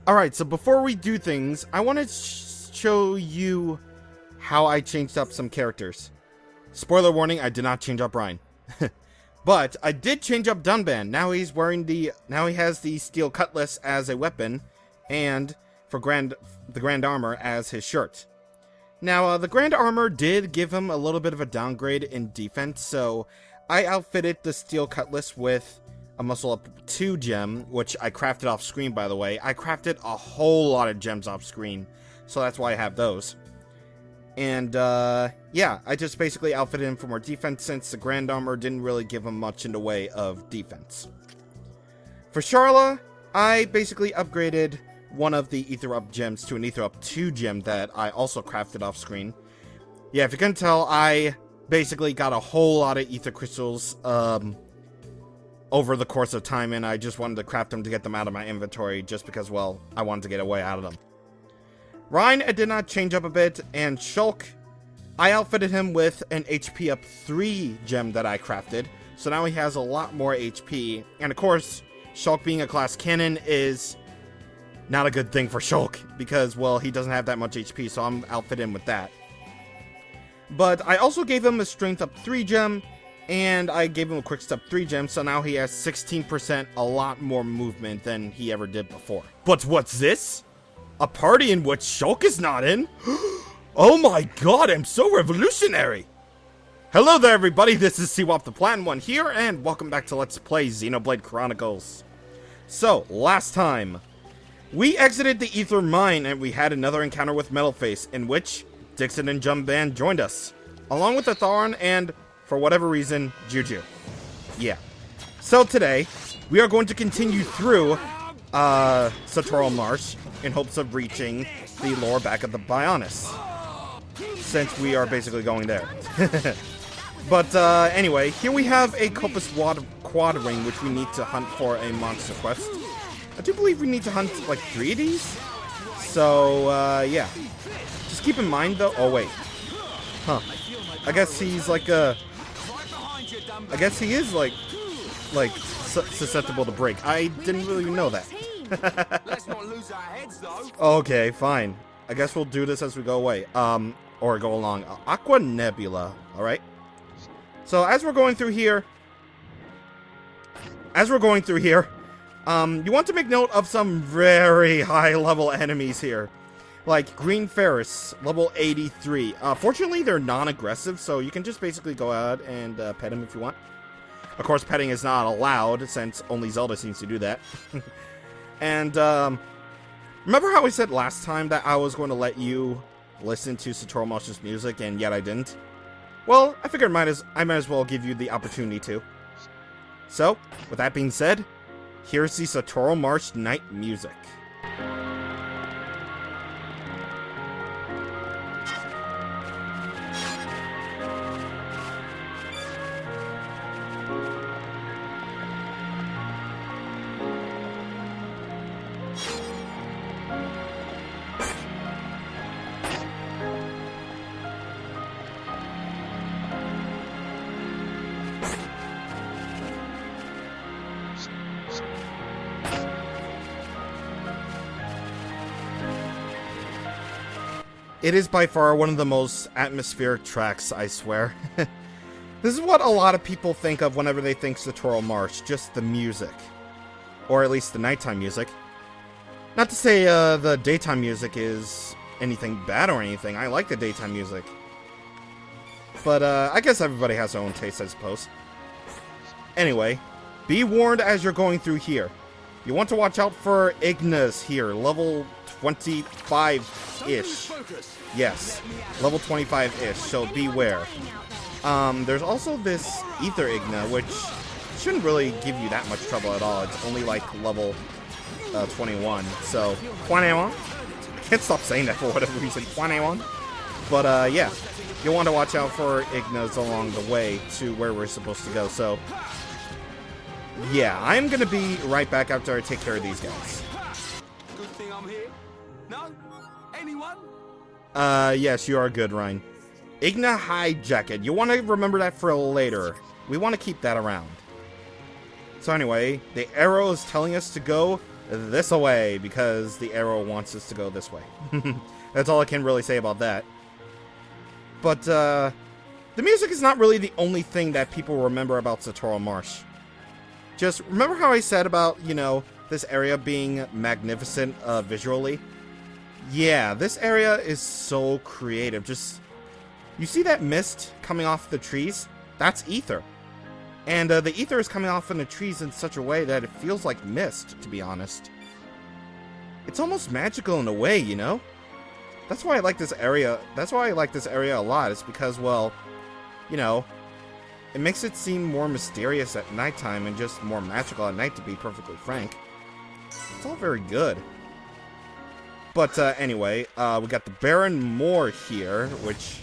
Alright, so before we do things, I want to show you how I changed up some characters. Spoiler warning, I did not change up Ryan. But I did change up Dunban. Now he has the steel cutlass as a weapon, and for the Grand Armor as his shirt. Now, the Grand Armor did give him a little bit of a downgrade in defense, so I outfitted the steel cutlass with a Muscle Up 2 gem, which I crafted off screen, by the way. I crafted a whole lot of gems off screen, so that's why I have those. And, yeah, I just basically outfitted him for more defense since the Grand Armor didn't really give him much in the way of defense. For Charla, I basically upgraded one of the Ether Up gems to an Ether Up 2 gem that I also crafted off screen. Yeah, if you can tell, I basically got a whole lot of Ether Crystals, over the course of time, and I just wanted to craft them to get them out of my inventory just because, well, I wanted to get a way out of them. Ryan, I did not change up a bit, and Shulk, I outfitted him with an HP up 3 gem that I crafted, so now he has a lot more HP, and of course, Shulk being a class cannon is not a good thing for Shulk, because, well, he doesn't have that much HP, so I'm outfitting him with that. But I also gave him a strength up 3 gem, and I gave him a quick step 3 gem, so now he has 16%, a lot more movement than he ever did before. But what's this? A party in which Shulk is not in? Oh my god, I'm so revolutionary! Hello there everybody, this is CwapTheNintendin here, and welcome back to Let's Play Xenoblade Chronicles. So, last time, we exited the Ether Mine and we had another encounter with Metalface, in which Dixon and Jumban joined us, along with Atharon and, for whatever reason, Juju. Yeah. So today, we are going to continue through Satorl Marsh in hopes of reaching the lower back of the Bionis, since we are basically going there. But anyway, here we have a Copus Quad Ring, which we need to hunt for a monster quest. I do believe we need to hunt like 3 of these. So yeah. Just keep in mind though. Oh wait. Huh. I guess he's like a. I guess he is like susceptible to break. I didn't really know that. Let's not lose our heads, though. Okay, fine. I guess we'll do this as we go away. Or go along. Aqua Nebula. All right. So as we're going through here, you want to make note of some very high-level enemies here, like Green Ferris, level 83. Fortunately, they're non-aggressive, so you can just basically go out and pet him if you want. Of course, petting is not allowed, since only Zelda seems to do that. And, remember how I said last time that I was going to let you listen to Satorl Marsh's music, and yet I didn't? Well, I figured I might as well give you the opportunity to. So, with that being said, here's the Satorl Marsh night music. It is by far one of the most atmospheric tracks, I swear. This is what a lot of people think of whenever they think Satorl Marsh, just the music. Or at least the nighttime music. Not to say the daytime music is anything bad or anything, I like the daytime music. But I guess everybody has their own taste, I suppose. Anyway, be warned as you're going through here. You want to watch out for Ignas here, level 25-ish. Yes, level 25-ish, so beware. There's also this Ether Igna, which shouldn't really give you that much trouble at all. It's only like level 21, so 21? Can't stop saying that for whatever reason, 21? But yeah, you'll want to watch out for Ignas along the way to where we're supposed to go, so yeah, I'm gonna be right back after I take care of these guys. Good thing I'm here. No? Anyone? Yes, you are good, Ryan. Igna Hide Jacket. You want to remember that for later. We want to keep that around. So anyway, the arrow is telling us to go this away because the arrow wants us to go this way. That's all I can really say about that. But, the music is not really the only thing that people remember about Satorl Marsh. Just remember how I said about, you know, this area being magnificent visually? Yeah, this area is so creative. Just, you see that mist coming off the trees? That's ether. And the ether is coming off in the trees in such a way that it feels like mist, to be honest. It's almost magical in a way, you know? That's why I like this area. That's why I like this area a lot. It's because, well, you know, it makes it seem more mysterious at nighttime and just more magical at night, to be perfectly frank. It's all very good. But anyway, we got the Barren Moor here, which,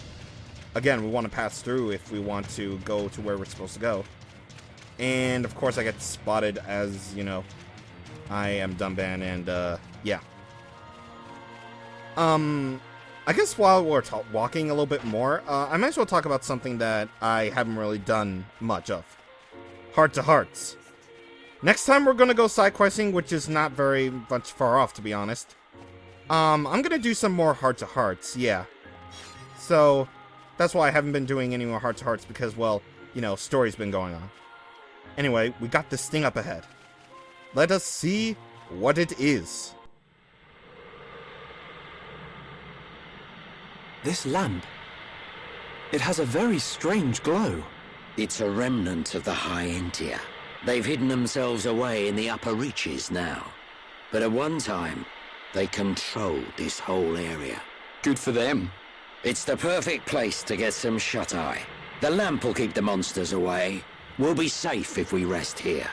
again, we want to pass through if we want to go to where we're supposed to go. And, of course, I get spotted as, you know, I am Dunban, and, yeah. I guess while we're walking a little bit more, I might as well talk about something that I haven't really done much of. Heart to Hearts. Next time we're gonna go side questing, which is not very much far off, to be honest. I'm gonna do some more Heart to Hearts, yeah. So, that's why I haven't been doing any more Heart to Hearts, because, well, you know, story's been going on. Anyway, we got this thing up ahead. Let us see what it is. This lamp, it has a very strange glow. It's a remnant of the High Intia. They've hidden themselves away in the upper reaches now. But at one time, they controlled this whole area. Good for them. It's the perfect place to get some shut-eye. The lamp will keep the monsters away. We'll be safe if we rest here.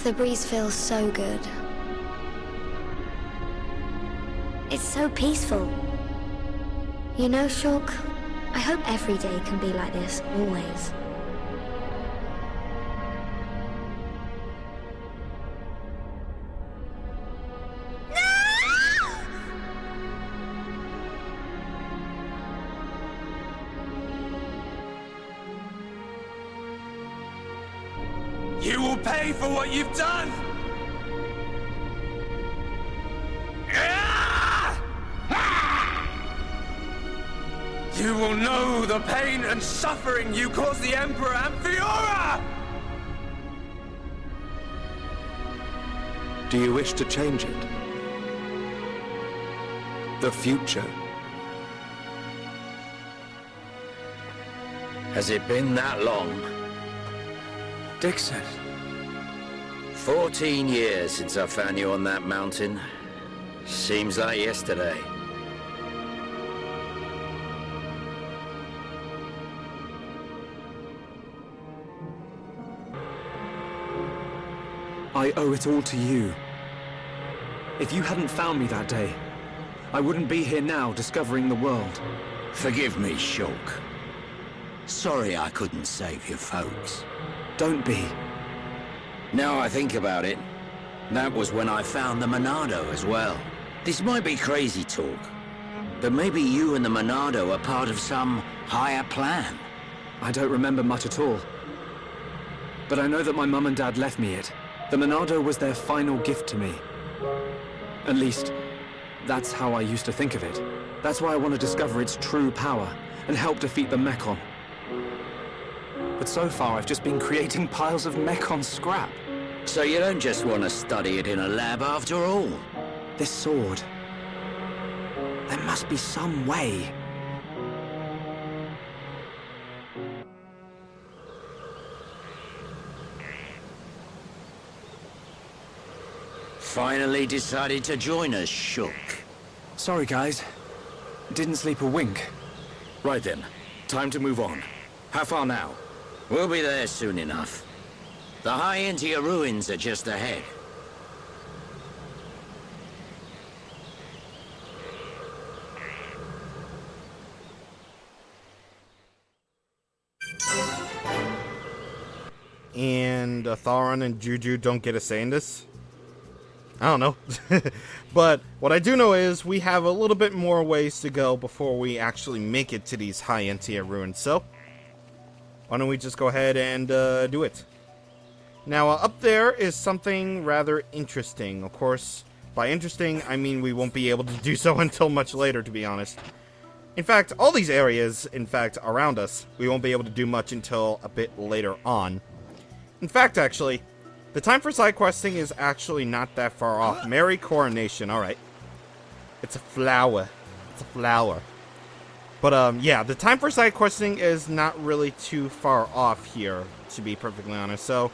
The breeze feels so good. It's so peaceful. You know, Shulk, I hope every day can be like this, always. You will pay for what you've done! You will know the pain and suffering you caused the Emperor and Fiora! Do you wish to change it? The future? Has it been that long? Dixon. 14 years since I found you on that mountain. Seems like yesterday. I owe it all to you. If you hadn't found me that day, I wouldn't be here now discovering the world. Forgive me, Shulk. Sorry I couldn't save your folks. Don't be. Now I think about it, that was when I found the Monado as well. This might be crazy talk, but maybe you and the Monado are part of some higher plan. I don't remember much at all. But I know that my mum and dad left me it. The Monado was their final gift to me. At least, that's how I used to think of it. That's why I want to discover its true power and help defeat the Mechon. But so far, I've just been creating piles of Mechon scrap. So you don't just want to study it in a lab after all? This sword... there must be some way. Finally decided to join us, Shulk. Sorry, guys. Didn't sleep a wink. Right then. Time to move on. How far now? We'll be there soon enough. The High Intia ruins are just ahead. And Tharon and Juju don't get a say in this? I don't know. But what I do know is we have a little bit more ways to go before we actually make it to these high-end tier ruins. So, why don't we just go ahead and do it? Now, up there is something rather interesting. Of course, by interesting, I mean we won't be able to do so until much later, to be honest. In fact, all these areas, around us, we won't be able to do much until a bit later on. In fact, actually, the time for side questing is actually not that far off. Merry Coronation, alright. It's a flower. It's a flower. But, yeah, the time for side questing is not really too far off here, to be perfectly honest. So,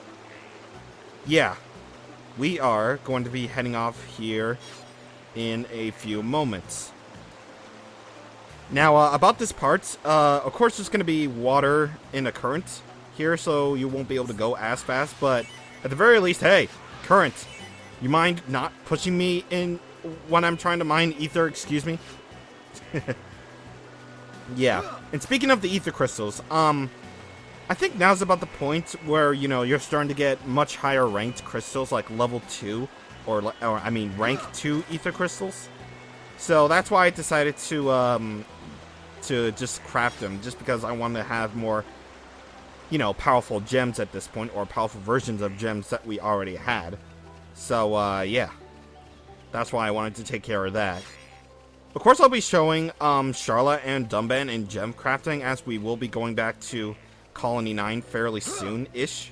yeah, we are going to be heading off here in a few moments. Now, about this part, of course there's going to be water in a current here, so you won't be able to go as fast, but at the very least, hey, current, you mind not pushing me in when I'm trying to mine ether, excuse me? Yeah, and speaking of the ether crystals, I think now's about the point where, you know, you're starting to get much higher ranked crystals, like level 2, or I mean rank 2 ether crystals. So that's why I decided to just craft them, just because I want to have more, you know, powerful gems at this point, or powerful versions of gems that we already had. So, yeah. That's why I wanted to take care of that. Of course, I'll be showing Charlotte and Dunban in gem crafting, as we will be going back to Colony 9 fairly soon-ish.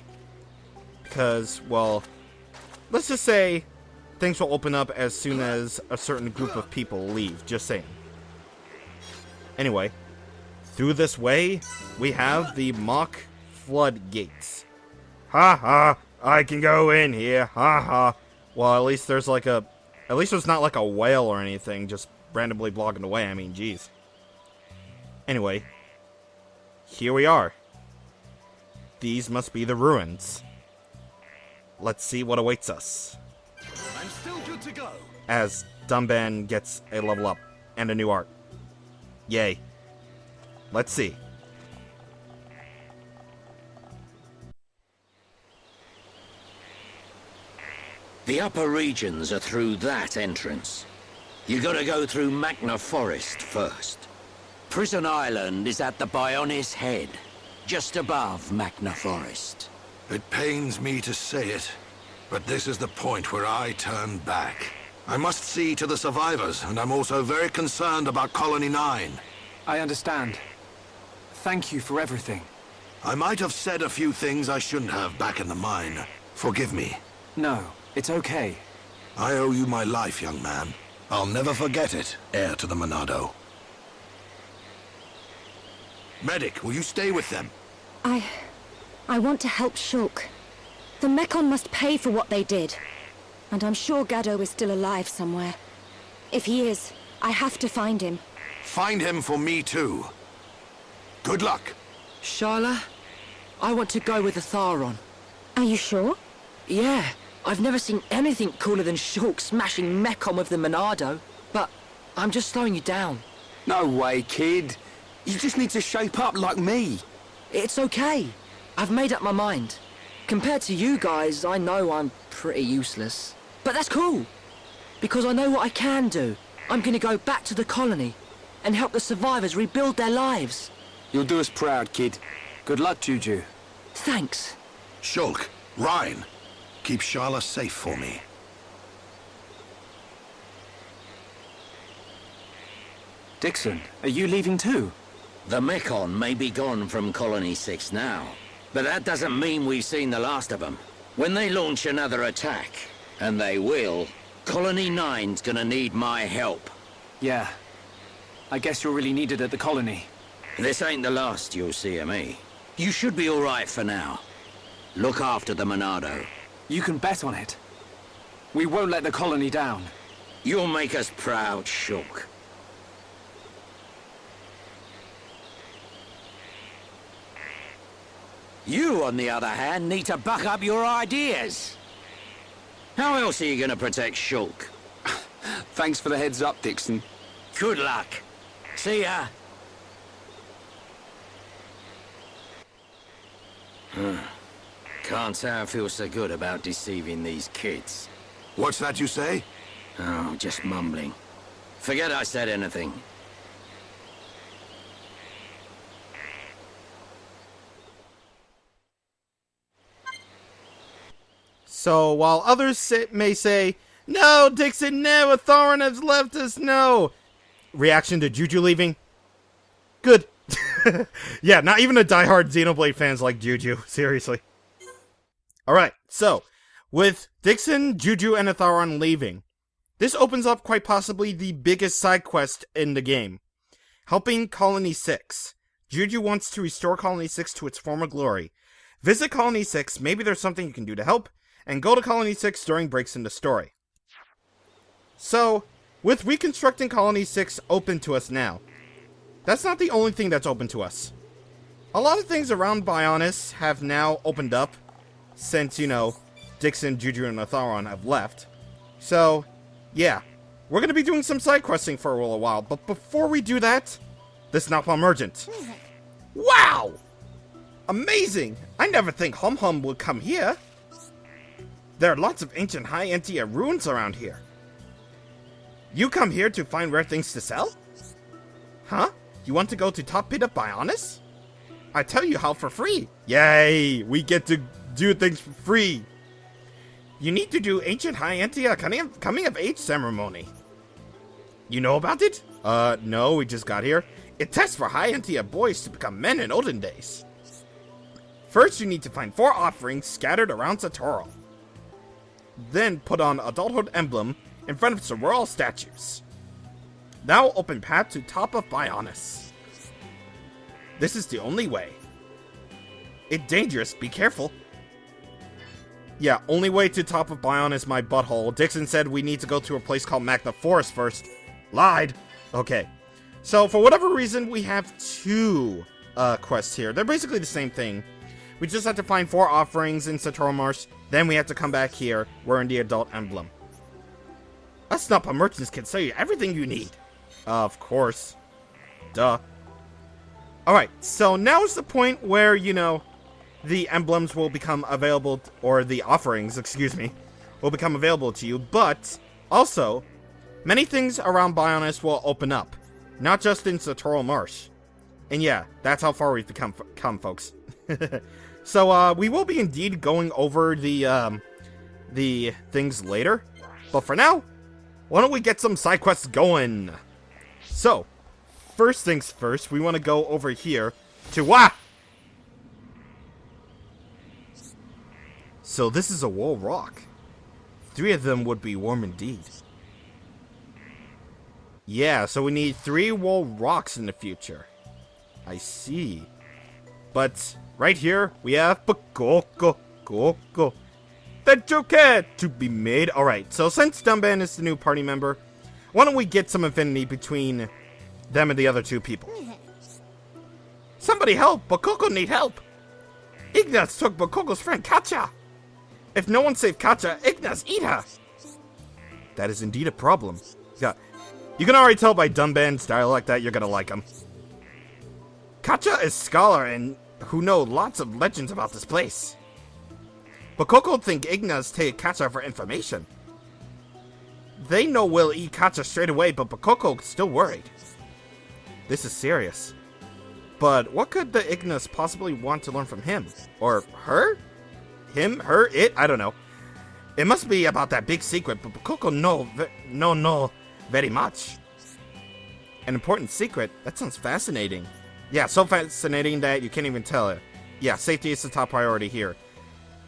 Because, well, let's just say things will open up as soon as a certain group of people leave, just saying. Anyway, through this way, we have the mock floodgates. Ha ha, I can go in here, ha ha. Well, at least there's like a, at least there's not like a whale or anything just randomly blocking the way, I mean, jeez. Anyway, here we are. These must be the ruins. Let's see what awaits us. I'm still good to go. As Dunban gets a level up and a new art. Yay. Let's see. The upper regions are through that entrance. You gotta go through Magna Forest first. Prison Island is at the Bionis Head, just above Magna Forest. It pains me to say it, but this is the point where I turn back. I must see to the survivors, and I'm also very concerned about Colony 9. I understand. Thank you for everything. I might have said a few things I shouldn't have back in the mine. Forgive me. No, it's okay. I owe you my life, young man. I'll never forget it, heir to the Monado. Medic, will you stay with them? I want to help Shulk. The Mekon must pay for what they did. And I'm sure Gaddo is still alive somewhere. If he is, I have to find him. Find him for me too. Good luck. Sharla, I want to go with the Tharon. Are you sure? Yeah, I've never seen anything cooler than Shulk smashing Mekon with the Monado. But I'm just slowing you down. No way, kid. You just need to shape up like me. It's okay. I've made up my mind. Compared to you guys, I know I'm pretty useless. But that's cool. Because I know what I can do. I'm gonna go back to the colony and help the survivors rebuild their lives. You'll do us proud, kid. Good luck, Juju. Thanks. Shulk, Ryan, keep Sharla safe for me. Dixon, are you leaving too? The Mekon may be gone from Colony 6 now, but that doesn't mean we've seen the last of them. When they launch another attack, and they will, Colony 9's gonna need my help. Yeah. I guess you're really needed at the colony. This ain't the last you'll see of me. You should be alright for now. Look after the Monado. You can bet on it. We won't let the colony down. You'll make us proud, Shulk. You, on the other hand, need to buck up your ideas. How else are you gonna protect Shulk? Thanks for the heads up, Dixon. Good luck. See ya. Can't say I feel so good about deceiving these kids. What's that you say? Oh, just mumbling. Forget I said anything. So, while others may say, "No, Dixon, no, Thorin has left us, no." Reaction to Juju leaving? Good. Yeah, not even a diehard Xenoblade fans like Juju, seriously. Alright, so, with Dixon, Juju, and Thorin leaving, this opens up quite possibly the biggest side quest in the game. Helping Colony 6. Juju wants to restore Colony 6 to its former glory. Visit Colony 6, maybe there's something you can do to help, and go to Colony 6 during breaks in the story. So, with reconstructing Colony 6 open to us now, that's not the only thing that's open to us. A lot of things around Bionis have now opened up, since, you know, Dixon, Juju, and Thorin have left. So, yeah, we're gonna be doing some side questing for a little while, but before we do that, this Napalm Merchant. Wow! Amazing! I never think Hum Hum would come here. There are lots of ancient High Entia ruins around here. You come here to find rare things to sell? Huh? You want to go to top pit of Bionis? I tell you how for free. Yay! We get to do things for free. You need to do ancient High Entia coming of age ceremony. You know about it? No, we just got here. It tests for High Entia boys to become men in olden days. First, you need to find 4 offerings scattered around Satorl. Then put on adulthood emblem in front of some royal statues. Now open path to top of Bionis. This is the only way. It's dangerous, be careful. Yeah, only way to top of Bionis, my butthole. Dixon said we need to go to a place called Magna Forest first. Lied. Okay. So, for whatever reason, we have 2 quests here. They're basically the same thing. We just have to find 4 offerings in Satorl Marsh. Then we have to come back here, wearing the adult emblem. Us Napalm Merchants can sell you everything you need. Of course. Duh. Alright, so now is the point where, you know, the emblems will become available, or the offerings, excuse me, will become available to you, but also, many things around Bionis will open up, not just in Satorl Marsh. And yeah, that's how far we've come, folks. So, we will be indeed going over the things later, but for now, why don't we get some side quests going? So, first things first, we want to go over here to So this is a wall rock. 3 of them would be warm indeed. Yeah, so we need 3 wall rocks in the future. I see. But right here, we have Bakoko. The Joker to be made. Alright, so since Dunban is the new party member, why don't we get some affinity between them and the other 2 people? Somebody help! Bakoko need help! Ignaz took Bakoko's friend Katja! If no one saved Katja, Ignaz eat her! That is indeed a problem. Yeah, you can already tell by Dunban's dialect that you're gonna like him. Katja is scholar and who know lots of legends about this place. Bakoko think Ignaz take Katja for information. They know we'll eat Katja straight away, but Bakoko's still worried. This is serious. But what could the Ignaz possibly want to learn from him? Or her? Him? Her? It? I don't know. It must be about that big secret, but Bakoko know very much. An important secret? That sounds fascinating. Yeah, so fascinating that you can't even tell it. Yeah, safety is the top priority here.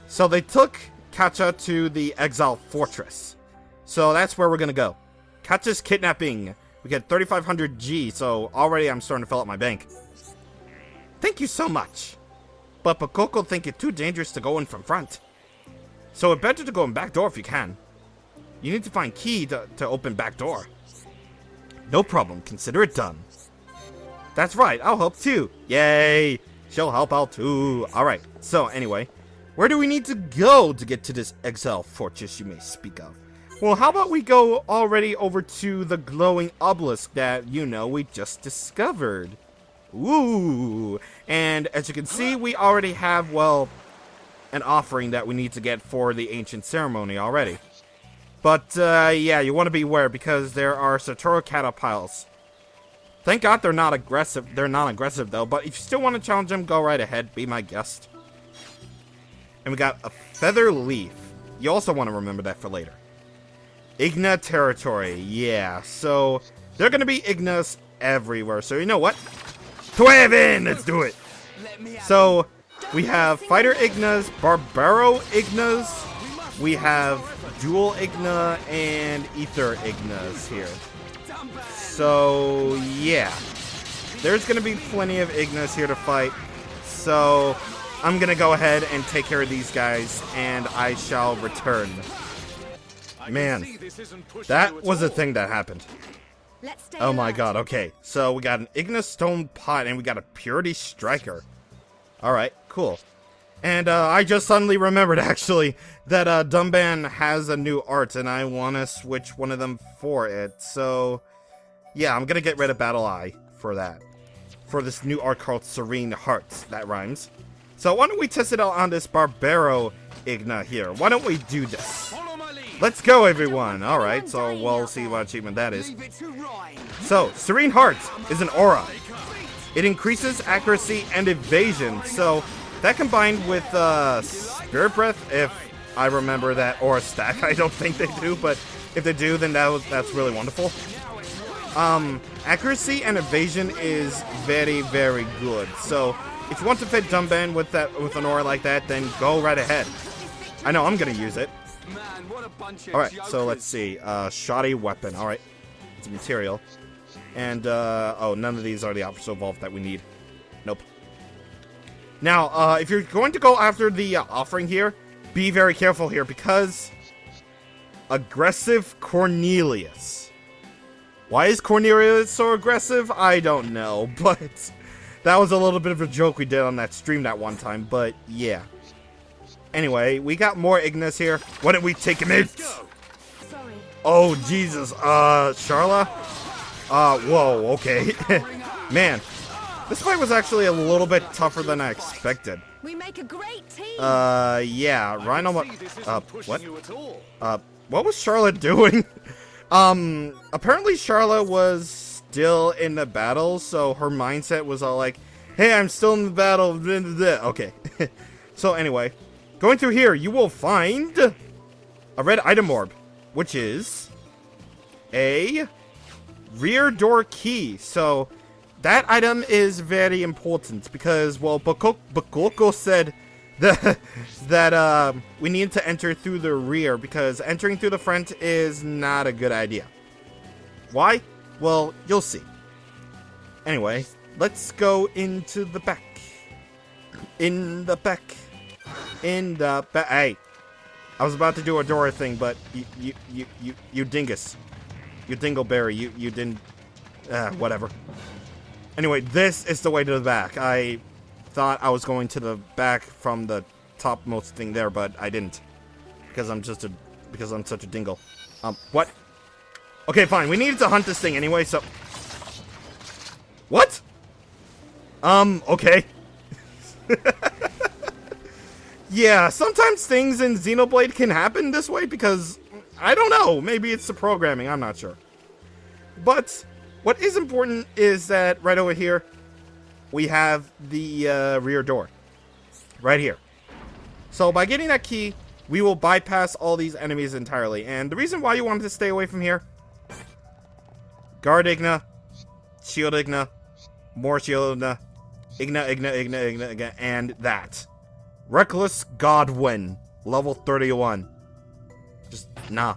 So they took Katja to the Exile Fortress. So that's where we're gonna go. Katja's kidnapping. We get 3,500 G, so already I'm starting to fill up my bank. Thank you so much. But Bakoko think it too dangerous to go in from front. So it's better to go in back door if you can. You need to find key to open back door. No problem, consider it done. That's right, I'll help too. Yay! She'll help out too. Alright, so anyway, where do we need to go to get to this Exile Fortress you may speak of? Well, how about we go already over to the glowing obelisk that, you know, we just discovered. Ooh! And as you can see, we already have, well, an offering that we need to get for the ancient ceremony already. But, yeah, you want to beware because there are Satorl caterpillars. Thank God they're not aggressive. They're not aggressive, though. But if you still want to challenge them, go right ahead. Be my guest. And we got a feather leaf. You also want to remember that for later. Igna territory. Yeah, so they're going to be Ignas everywhere. So you know what? To heaven! Let's do it! So, we have Fighter Ignas, Barbaro Ignas, we have Dual Igna, and Ether Ignas here. So, yeah. There's going to be plenty of Ignas here to fight. So, I'm going to go ahead and take care of these guys, and I shall return. Man, that was a thing that happened. Oh my god, okay. So, we got an Ignis Stone Pot, and we got a Purity Striker. Alright, cool. And I just suddenly remembered, actually, that Dumban has a new art, and I want to switch one of them for it. So, yeah, I'm going to get rid of Battle Eye for that. For this new art called Serene Hearts. That rhymes. So why don't we test it out on this Barbaro Igna here? Why don't we do this? Let's go, everyone! Alright, so we'll see what achievement that is. So, Serene Hearts is an aura. It increases accuracy and evasion, so that combined with Spirit Breath, if I remember that aura stack. I don't think they do, but if they do, then that's really wonderful. Accuracy and evasion is very, very good. So if you want to fit Dumban with an aura like that, then go right ahead. I know I'm gonna use it. Alright, so let's see. Shoddy weapon. Alright. It's a material. And, oh, none of these are the optional evolve that we need. Nope. Now, if you're going to go after the offering here, be very careful here, because aggressive Cornelius. Why is Cornelius so aggressive? I don't know, but that was a little bit of a joke we did on that stream that one time, but yeah. Anyway, we got more Ignis here. Why don't we take him out? Sorry. Oh, Jesus. Sharla? Whoa, okay. Man, this fight was actually a little bit tougher than I expected. We make a great team. Yeah, Rhino, what? What was Charlotte doing? Apparently Charlotte was still in the battle, so her mindset was all like, hey, I'm still in the battle. Okay. So anyway, going through here, you will find a red item orb, which is a rear door key. So that item is very important because, well, Bakoko said that we need to enter through the rear because entering through the front is not a good idea. Why? Well, you'll see. Anyway, let's go into the back. In the back. In the back. Hey, I was about to do a Dora thing, but you dingus. You dingleberry. You didn't. Whatever. Anyway, this is the way to the back. I thought I was going to the back from the topmost thing there, but I didn't. Because I'm such a dingle. What? Okay, fine. We needed to hunt this thing anyway, so... What? Okay. Yeah, sometimes things in Xenoblade can happen this way because, I don't know, maybe it's the programming, I'm not sure. But, what is important is that right over here, we have the rear door. Right here. So, by getting that key, we will bypass all these enemies entirely. And the reason why you wanted to stay away from here, Guard Igna, Shield Igna, more Shield Igna, Igna, and that. Reckless Godwin, level 31. Just, nah.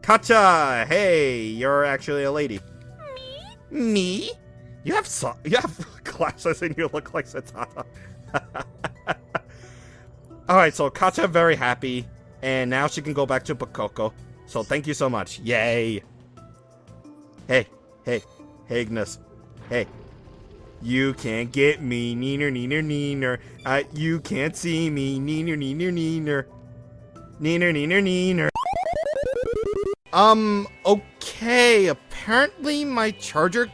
Kacha! Hey, you're actually a lady. Me? You have glasses and you look like Satana. Alright, so Kacha very happy, and now she can go back to Bakoko. So thank you so much. Yay! Hey, Ignis. Hey. You can't get me, neener. You can't see me, neener. Okay, apparently my charger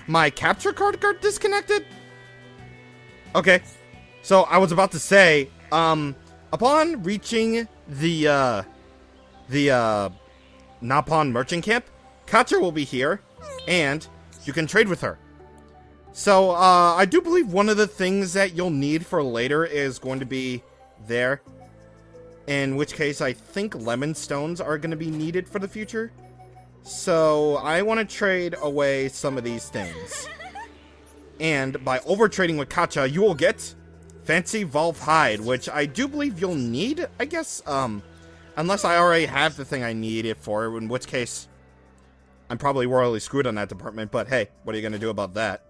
my capture card got disconnected? Okay, so I was about to say, upon reaching the Napon merchant camp, Katja will be here, and you can trade with her. So, I do believe one of the things that you'll need for later is going to be there. In which case, I think lemon stones are going to be needed for the future. So, I want to trade away some of these things. And by over-trading with Katja, you will get Fancy Valve Hide, which I do believe you'll need, I guess, unless I already have the thing I need it for, in which case, I'm probably royally screwed on that department, but hey, what are you going to do about that?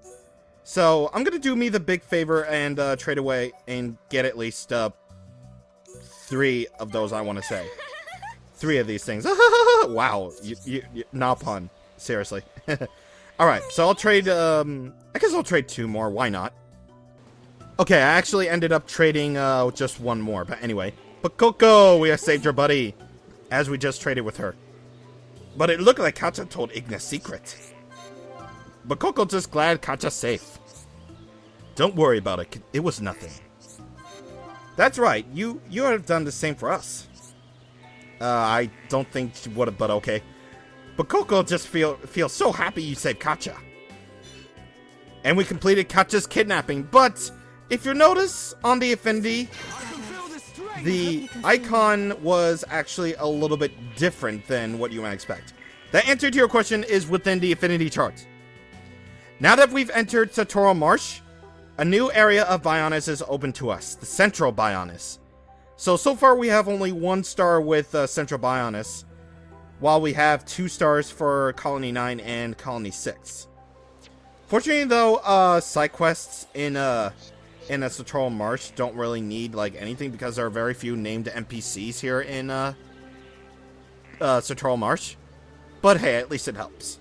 So, I'm going to do me the big favor and trade away and get at least 3 of those, I want to say. 3 of these things. Wow, not pun. Seriously. Alright, so I'll trade, I guess I'll trade 2 more, why not? Okay, I actually ended up trading just 1 more, but anyway. Bakoko, we have saved your buddy, as we just traded with her. But it looked like Katja told Igna's secret. Bakoko just glad Katja's safe. Don't worry about it, it was nothing. That's right, you have done the same for us. I don't think she would have, but okay. Bakoko just feels so happy you saved Katja. And we completed Katja's kidnapping, but if you notice on the Affinity, the icon was actually a little bit different than what you might expect. The answer to your question is within the Affinity chart. Now that we've entered Satorl Marsh, a new area of Bionis is open to us, the Central Bionis. So far we have only 1 star with Central Bionis, while we have 2 stars for Colony 9 and Colony 6. Fortunately though, side quests in a Satorl Marsh don't really need like anything because there are very few named NPCs here in Satorl Marsh. But hey, at least it helps.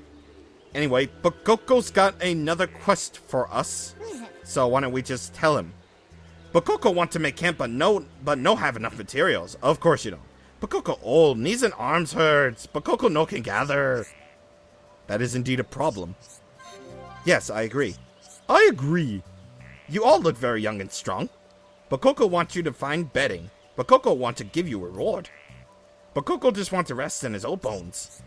Anyway, Bakoko's got another quest for us, so why don't we just tell him? Bakoko want to make camp, but no have enough materials. Of course you don't. Bakoko old, knees and arms hurts. Bakoko no can gather. That is indeed a problem. Yes, I agree. I agree. You all look very young and strong. Bakoko wants you to find bedding. Bakoko want to give you a reward. Bakoko just wants to rest in his old bones.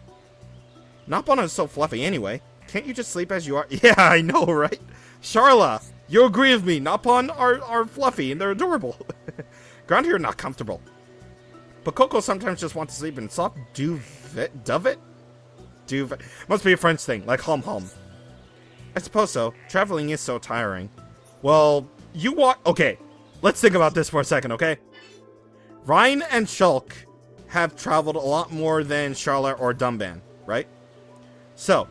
Napon is so fluffy anyway. Can't you just sleep as you are? Yeah, I know, right? Charla, you agree with me. Napon are fluffy and they're adorable. Ground here not comfortable. Bakoko sometimes just wants to sleep in soft duvet. Duvet? Must be a French thing, like hum. I suppose so. Traveling is so tiring. Well, you walk... Okay, let's think about this for a second, okay? Ryan and Shulk have traveled a lot more than Charlotte or Dumban, right? So,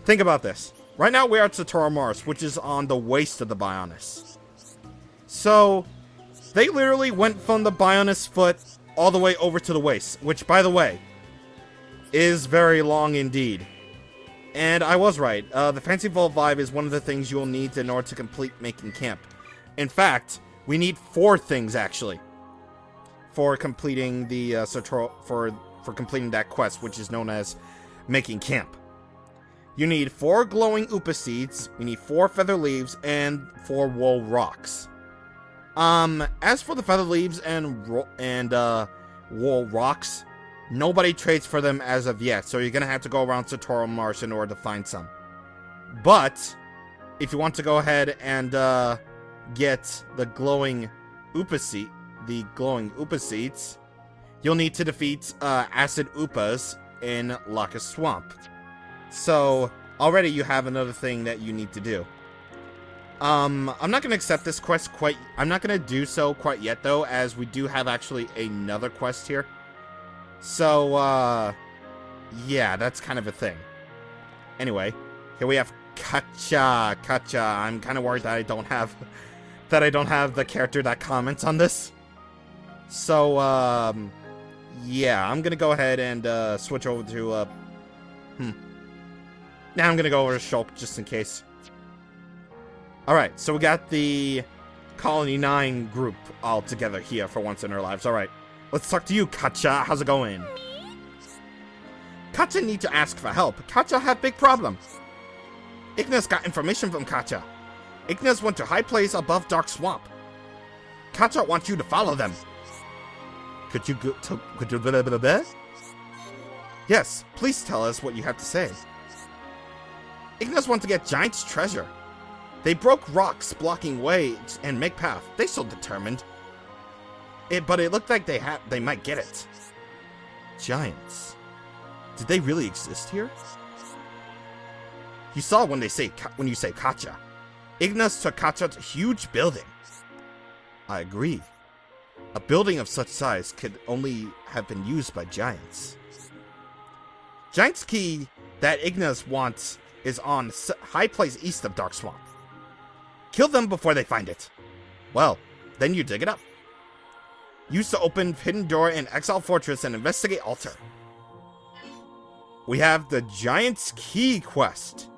think about this. Right now, we're at Satorl Marsh, which is on the waist of the Bionis. So, they literally went from the Bionis foot all the way over to the waist, which, by the way, is very long indeed. And I was right. The Fancy Vault Vibe is one of the things you will need in order to complete making camp. In fact, we need 4 things, actually, for completing the Satorl, for completing that quest, which is known as making camp. You need 4 glowing Upa seeds, you need 4 feather leaves, and 4 wool rocks. As for the feather leaves and wool rocks, nobody trades for them as of yet, so you're gonna have to go around Satorl Marsh in order to find some. But, if you want to go ahead and get the glowing Upa seed, you'll need to defeat Acid Upas in Locust Swamp. So, already you have another thing that you need to do. I'm not gonna accept this quest I'm not gonna do so quite yet, though, as we do have actually another quest here. So, yeah, that's kind of a thing. Anyway, here we have Katja. I'm kind of worried that I don't have the character that comments on this. So, yeah, I'm gonna go ahead and switch over to now I'm gonna go over to Shulk just in case. Alright, so we got the Colony 9 group all together here for once in our lives. Alright, let's talk to you, Katja. How's it going? Katja need to ask for help. Katja have big problem. Igna's got information from Katja. Igna's went to high place above Dark Swamp. Katja wants you to follow them. Could you go could you blah, blah, blah? Yes, please tell us what you have to say. Ignis want to get Giant's treasure. They broke rocks blocking way and make path. They so determined. But it looked like they might get it. Giants. Did they really exist here? You saw when you say Kacha. Ignis took Kacha to a huge building. I agree. A building of such size could only have been used by giants. Giant's key that Ignis wants is on high place east of Dark Swamp. Kill them before they find it. Well, then you dig it up. Use to open hidden door in Exile Fortress and investigate altar. We have the Giant's Key quest.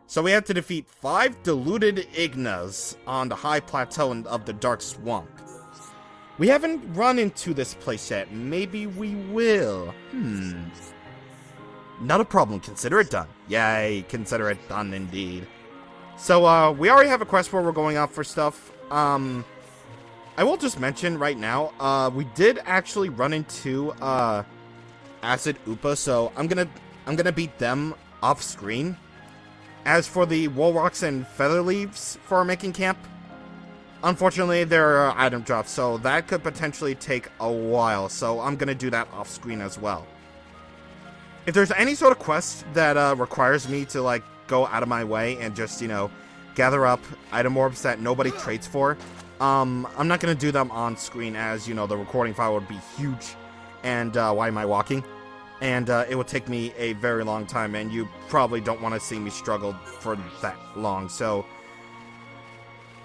So we have to defeat 5 deluded Ignas on the high plateau of the Dark Swamp. We haven't run into this place yet. Maybe we will. Not a problem. Consider it done. Yay, consider it done indeed. So, we already have a quest where we're going out for stuff. I will just mention right now, we did actually run into, Acid Upa, so I'm gonna beat them off screen. As for the Wool Rocks and Feather Leaves for our making camp, unfortunately there are item drops, so that could potentially take a while, so I'm gonna do that off screen as well. If there's any sort of quest that requires me to like go out of my way and just, you know, gather up item orbs that nobody trades for, I'm not gonna do them on screen, as you know the recording file would be huge, and why am I walking? And it would take me a very long time, and you probably don't want to see me struggle for that long, so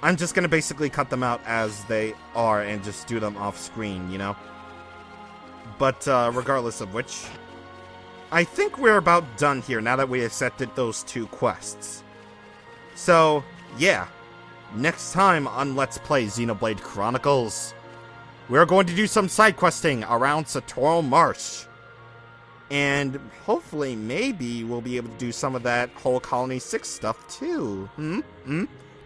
I'm just gonna basically cut them out as they are and just do them off screen, you know? But regardless of which, I think we're about done here now that we accepted those 2 quests. So, yeah. Next time on Let's Play Xenoblade Chronicles, we're going to do some side questing around Satorl Marsh. And hopefully, maybe we'll be able to do some of that whole Colony 6 stuff too. Know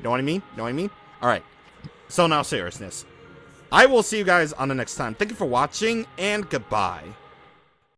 what I mean? Know what I mean? Alright. So now seriousness. I will see you guys on the next time. Thank you for watching, and goodbye.